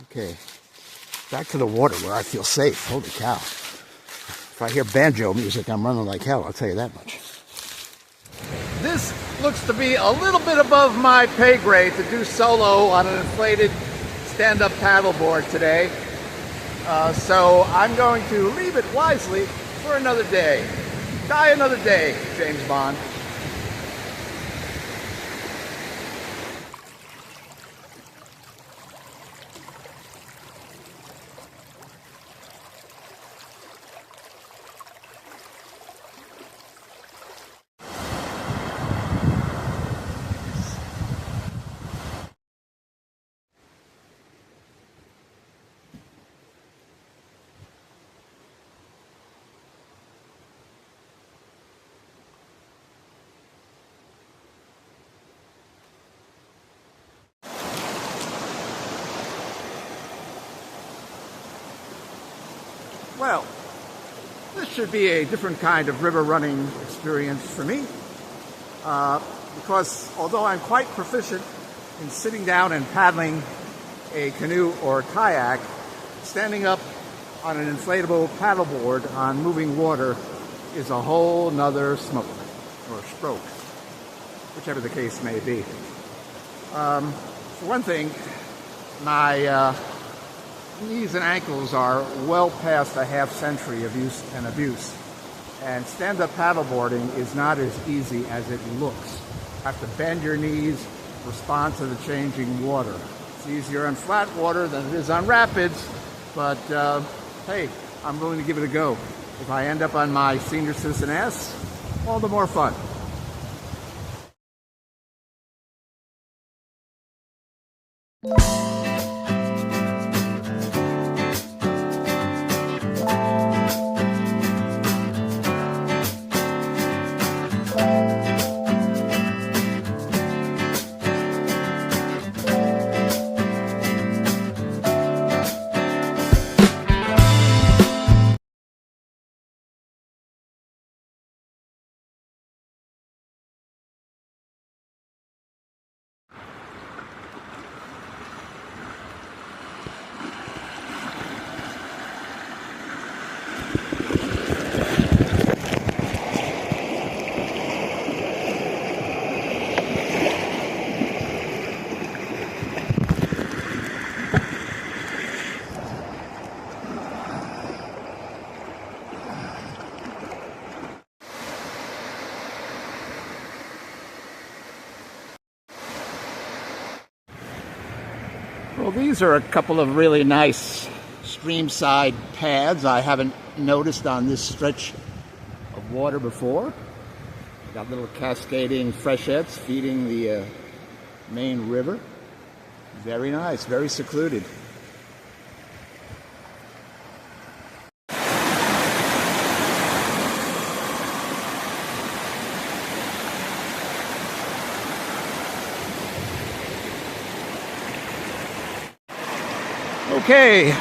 Okay, back to the water where I feel safe. Holy cow. If I hear banjo music, I'm running like hell, I'll tell you that much. This looks to be a little bit above my pay grade to do solo on an inflated stand-up paddleboard today. So I'm going to leave it wisely for another day. Die another day, James Bond. Well, this should be a different kind of river running experience for me, because although I'm quite proficient in sitting down and paddling a canoe or kayak, standing up on an inflatable paddleboard on moving water is a whole nother smoke, or stroke, whichever the case may be. For one thing, my knees and ankles are well past a half century of use and abuse, and stand-up paddleboarding is not as easy as it looks. You have to bend your knees, respond to the changing water. It's easier on flat water than it is on rapids, but hey, I'm willing to give it a go. If I end up on my senior citizen ass, all the more fun. Well, these are a couple of really nice streamside paths I haven't noticed on this stretch of water before. Got little cascading freshets feeding the main river. Very nice, very secluded. Okay,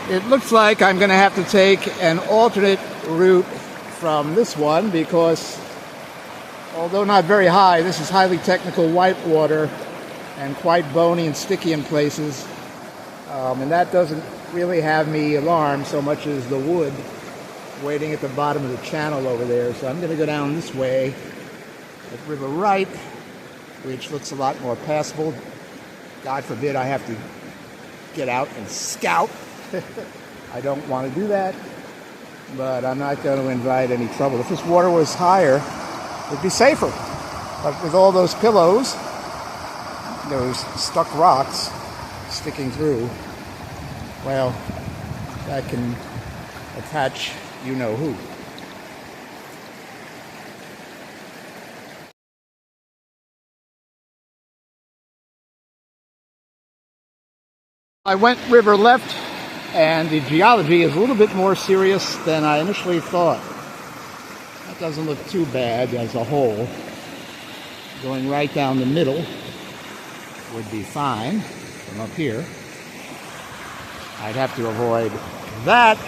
it looks like I'm going to have to take an alternate route from this one because, although not very high, this is highly technical whitewater and quite bony and sticky in places. And that doesn't really have me alarmed so much as the wood waiting at the bottom of the channel over there. So I'm going to go down this way at River Right, which looks a lot more passable. God forbid I have to get out and scout. I don't want to do that, but I'm not going to invite any trouble. If this water was higher, it'd be safer. But with all those pillows, those stuck rocks sticking through, well, that can attach you-know-who. I went river left, and the geology is a little bit more serious than I initially thought. That doesn't look too bad as a whole. Going right down the middle would be fine from up here. I'd have to avoid that,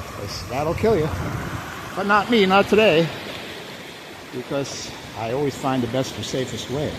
because that'll kill you. But not me, not today, because I always find the best or safest way.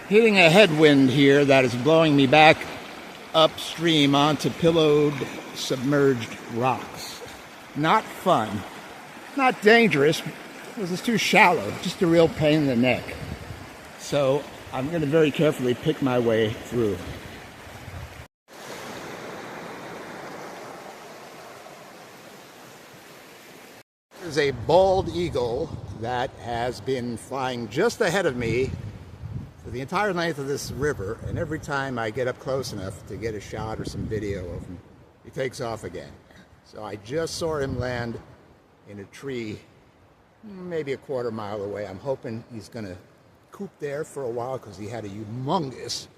hitting a headwind here that is blowing me back upstream onto pillowed, submerged rocks. Not fun. Not dangerous, because it's too shallow. Just a real pain in the neck. So I'm going to very carefully pick my way through. There's a bald eagle that has been flying just ahead of me for the entire length of this river, and every time I get up close enough to get a shot or some video of him, he takes off again. So I just saw him land in a tree maybe a quarter mile away. I'm hoping he's going to coop there for a while because he had a humongous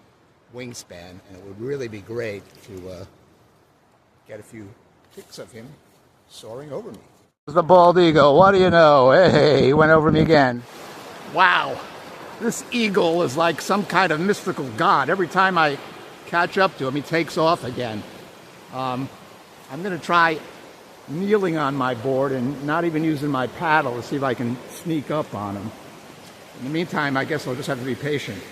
wingspan, and it would really be great to get a few pics of him soaring over me. The bald eagle, what do you know? Hey, he went over me again. Wow, this eagle is like some kind of mystical god. Every time I catch up to him, he takes off again. I'm going to try kneeling on my board and not even using my paddle to see if I can sneak up on him. In the meantime, I guess I'll just have to be patient.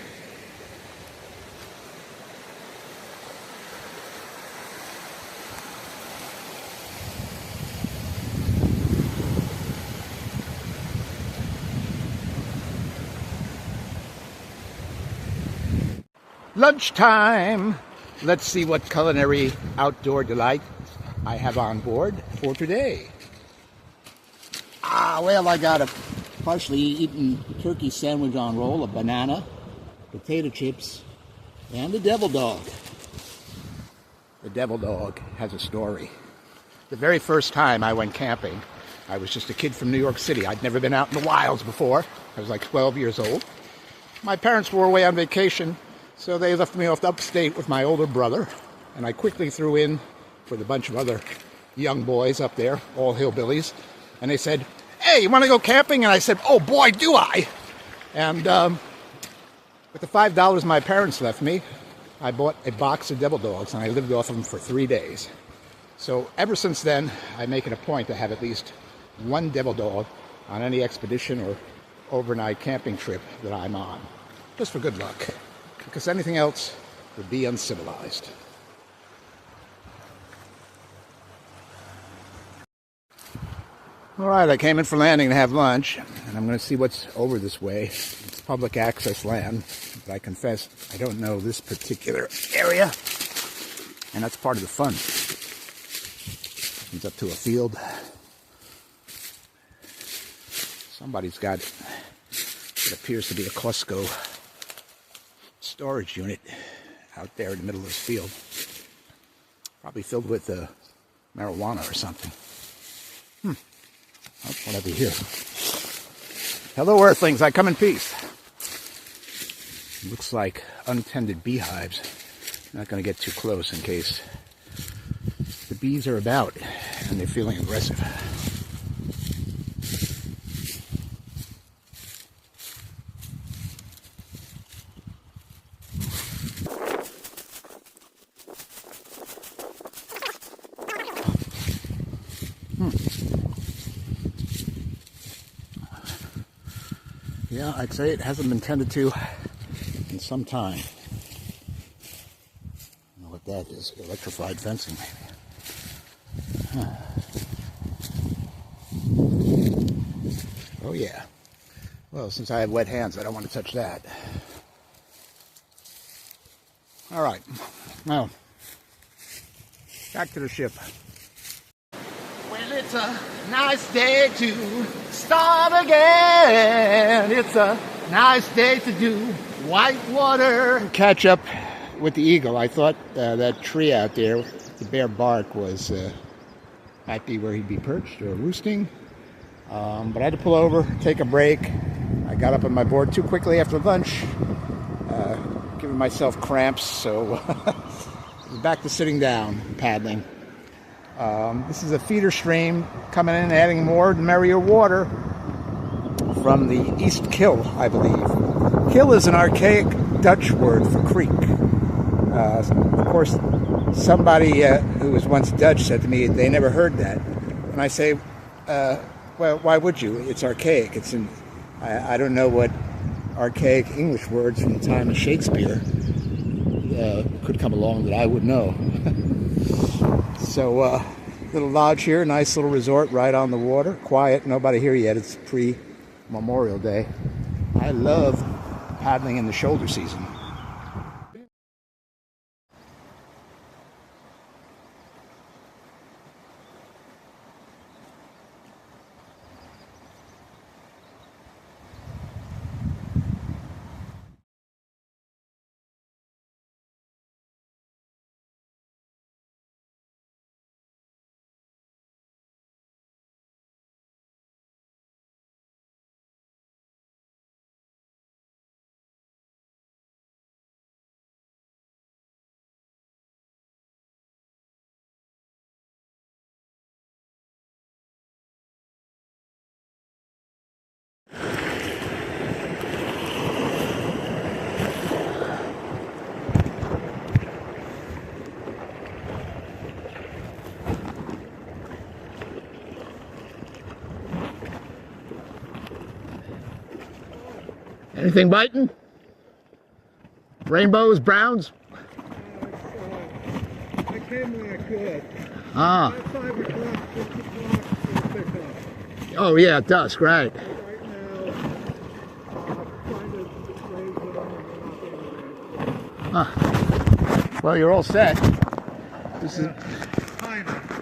Lunchtime! Let's see what culinary outdoor delight I have on board for today. Well, I got a partially eaten turkey sandwich on roll, a banana, potato chips, and a devil dog. The devil dog has a story. The very first time I went camping, I was just a kid from New York City. I'd never been out in the wilds before. I was like 12 years old. My parents were away on vacation, so they left me off upstate with my older brother, and I quickly threw in with a bunch of other young boys up there, all hillbillies, and they said, "Hey, you want to go camping?" And I said, "Oh boy, do I!" And with the $5 my parents left me, I bought a box of devil dogs, and I lived off them for 3 days. So ever since then, I make it a point to have at least one devil dog on any expedition or overnight camping trip that I'm on, just for good luck, because anything else would be uncivilized. All right, I came in for landing to have lunch, and I'm going to see what's over this way. It's public access land, but I confess I don't know this particular area, and that's part of the fun. It's up to a field. Somebody's got what appears to be a Costco storage unit out there in the middle of this field. Probably filled with marijuana or something. Oh, whatever here. Hello, Earthlings. I come in peace. Looks like untended beehives. I'm not going to get too close in case the bees are about and they're feeling aggressive. Yeah, I'd say it hasn't been tended to in some time. I don't know what that is. Electrified fencing, maybe. Oh, yeah. Well, since I have wet hands, I don't want to touch that. All right. Now, back to the ship. Well, it's a nice day to start again. It's a nice day to do whitewater. Catch up with the eagle. I thought that tree out there, the bare bark, was might be where he'd be perched or roosting. But I had to pull over, take a break. I got up on my board too quickly after lunch, giving myself cramps, so back to sitting down, paddling. This is a feeder stream coming in, adding more merrier water from the East Kill, I believe. Kill is an archaic Dutch word for creek. Of course, somebody who was once Dutch said to me they never heard that. And I say, well, why would you? It's archaic. I don't know what archaic English words from the time of Shakespeare could come along that I would know. So, little lodge here, nice little resort right on the water. Quiet, nobody here yet. It's pre-Memorial Day. I love paddling in the shoulder season. Anything biting? Rainbows, browns? I came when I could. Ah. At 5 o'clock, 6 o'clock, it'll pick up. Oh yeah, dusk, right. Right now, trying to raise it on and not Huh. Well, you're all set. This is kind of.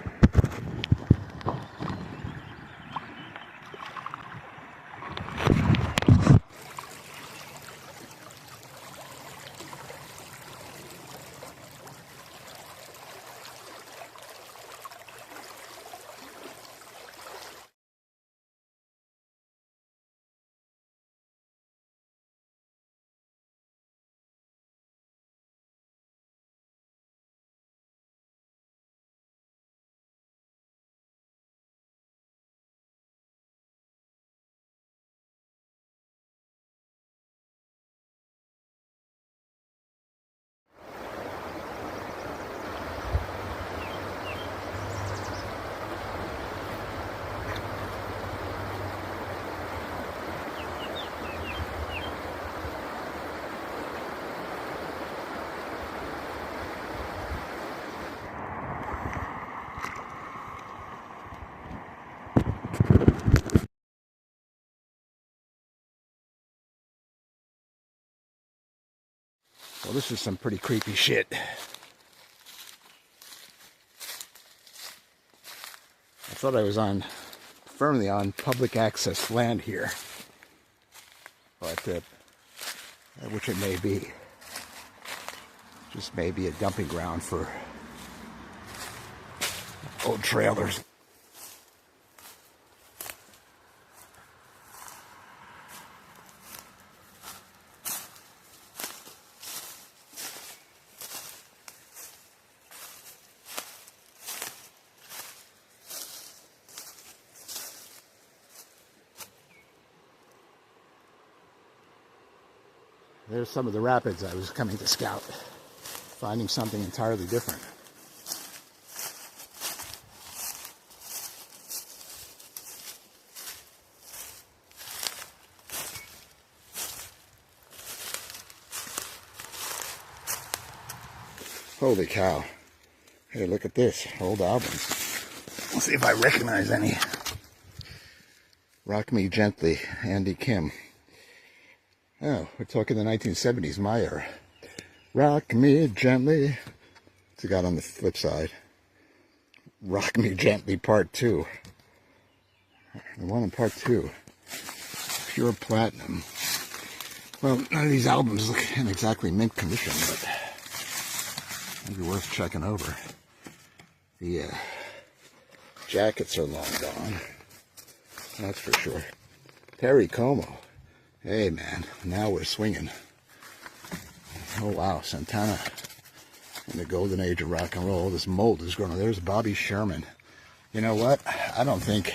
well, this is some pretty creepy shit. I thought I was firmly on public access land here, but which it may be. Just may be a dumping ground for old trailers. There's some of the rapids I was coming to scout, finding something entirely different. Holy cow. Hey, look at this. Old albums. Let's see if I recognize any. Rock Me Gently, Andy Kim. Oh, we're talking the 1970s, my era. Rock Me Gently. What's it got on the flip side? Rock Me Gently Part 2. The one in Part 2. Pure Platinum. Well, none of these albums look in exactly mint condition, but maybe worth checking over. The jackets are long gone. That's for sure. Perry Como. Hey man, now we're swinging. Oh wow, Santana in the golden age of rock and roll. This mold is growing. There's Bobby Sherman. You know what? I don't think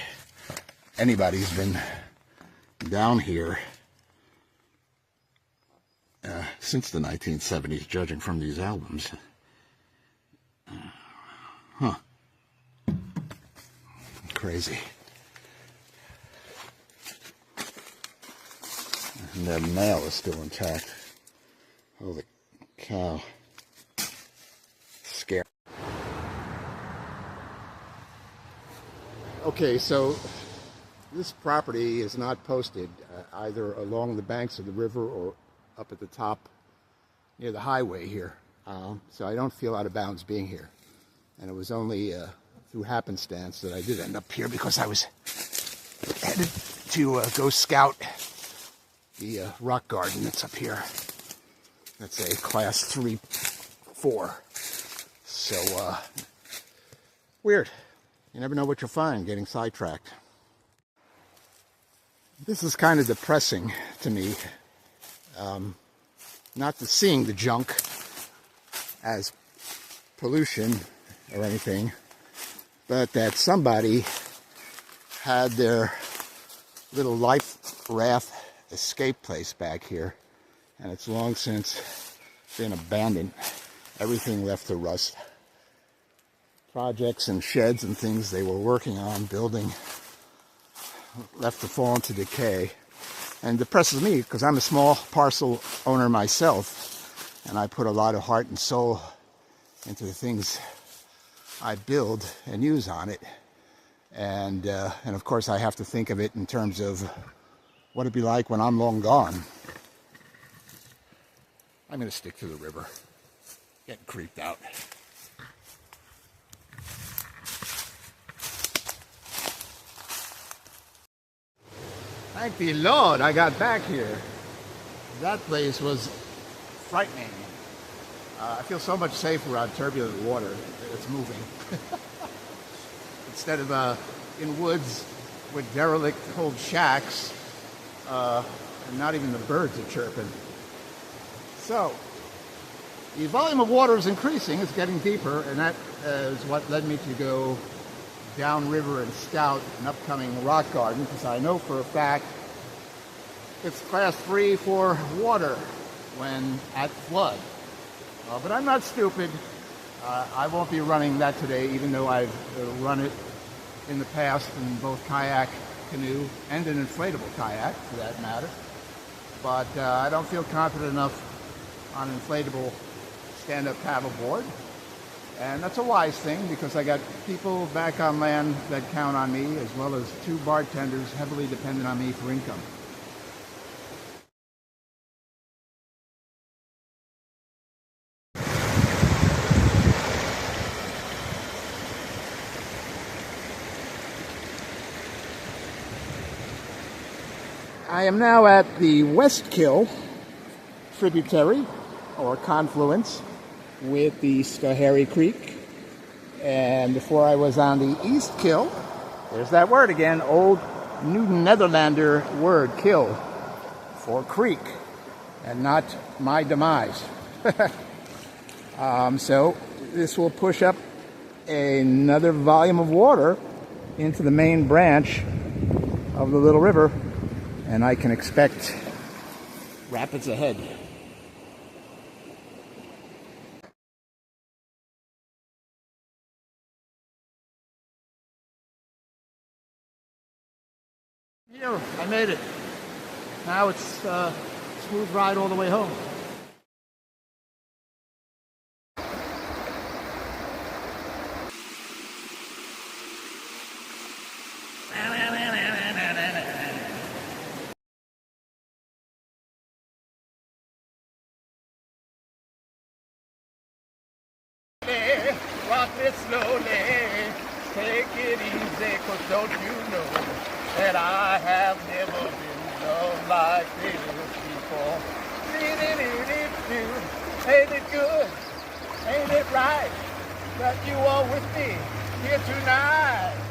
anybody's been down here since the 1970s, judging from these albums. Huh. Crazy. And the nail is still intact. Holy cow. Scary. Okay, so this property is not posted either along the banks of the river or up at the top near the highway here. So I don't feel out of bounds being here. And it was only through happenstance that I did end up here, because I was headed to go scout the rock garden that's up here. That's a class 3-4. So, weird. You never know what you'll find getting sidetracked. This is kind of depressing to me. Not to seeing the junk as pollution or anything, but that somebody had their little life raft escape place back here, and it's long since been abandoned. Everything left to rust. Projects and sheds and things they were working on building left to fall into decay. And it depresses me because I'm a small parcel owner myself, and I put a lot of heart and soul into the things I build and use on it. And of course I have to think of it in terms of what it'd be like when I'm long gone. I'm going to stick to the river. Getting creeped out. Thank the Lord I got back here. That place was frightening. I feel so much safer on turbulent water. It's moving. Instead of in woods with derelict old shacks, and not even the birds are chirping. So, the volume of water is increasing. It's getting deeper, and that is what led me to go downriver and scout an upcoming rock garden, because I know for a fact it's class 3 for water when at flood. But I'm not stupid. I won't be running that today, even though I've run it in the past in both kayak, canoe, and an inflatable kayak, for that matter. But I don't feel confident enough on inflatable stand-up paddleboard. And that's a wise thing, because I got people back on land that count on me, as well as 2 bartenders heavily dependent on me for income. I am now at the Westkill tributary, or confluence, with the Schoharie Creek. And before I was on the East Kill, there's that word again, old New Netherlander word, kill, for creek, and not my demise. So this will push up another volume of water into the main branch of the little river, and I can expect rapids ahead. Here, I made it. Now it's a smooth ride all the way home. Rock it slowly, take it easy, 'cause don't you know that I have never been loved like this before. Ain't it good? Ain't it right that you are with me here tonight?